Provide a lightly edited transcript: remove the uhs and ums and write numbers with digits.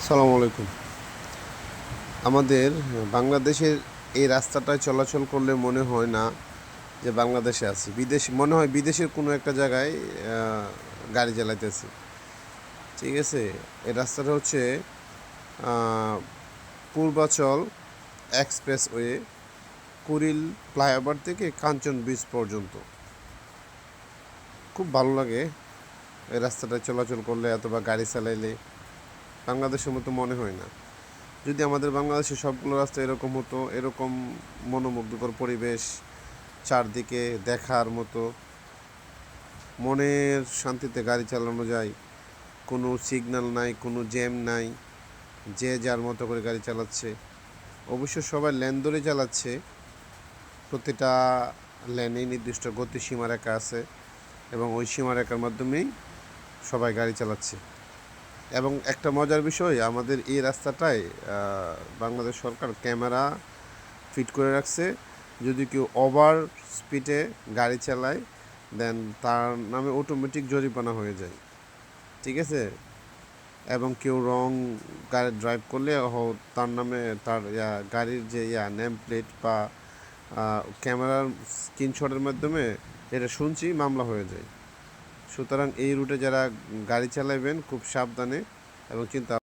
সালামু আলাইকুম। আমাদের বাংলাদেশের এই রাস্তাটায় চলাচল করলে মনে হয় না যে বাংলাদেশে আছি, মনে হয় বিদেশের কোনো একটা জায়গায় গাড়ি চালাইতেছি। ঠিক আছে, এই রাস্তাটা হচ্ছে পূর্বাচল এক্সপ্রেসওয়ে, কুড়িল ফ্লাইওভার থেকে কাঞ্চন ব্রিজ পর্যন্ত। খুব ভালো লাগে এই রাস্তাটায় চলাচল করলে অথবা গাড়ি চালাইলে। বাংলাদেশের মতো মনে হয় না। যদি আমাদের বাংলাদেশে সবগুলো রাস্তা এরকম হতো, এরকম মনোমুগ্ধকর পরিবেশ, চারদিকে দেখার মতো, মনের শান্তিতে গাড়ি চালানো যায়, কোনো সিগন্যাল নাই, কোনো জ্যাম নাই, যে যার মতো করে গাড়ি চালাচ্ছে। অবশ্য সবাই লেন ধরে চালাচ্ছে, প্রতিটা লেনেই নির্দিষ্ট গতি সীমারেখা আছে এবং ওই সীমারেখার মাধ্যমেই সবাই গাড়ি চালাচ্ছে। এবং একটা মজার বিষয়, আমাদের এই রাস্তাটায় বাংলাদেশ সরকার ক্যামেরা ফিট করে রাখছে। যদি কেউ ওভার স্পিডে গাড়ি চালায়, দেন তার নামে অটোমেটিক জরিমানা হয়ে যায়। ঠিক আছে, এবং কেউ রং গাড়ি ড্রাইভ করলে তার নামে তার গাড়ির যে নেম প্লেট বা ক্যামেরার স্ক্রিনশটের মাধ্যমে, এটা শুনছি, মামলা হয়ে যায়। সুতরাং এই রুটে যারা গাড়ি চালাবেন খুব সাবধানে এবং চিন্তা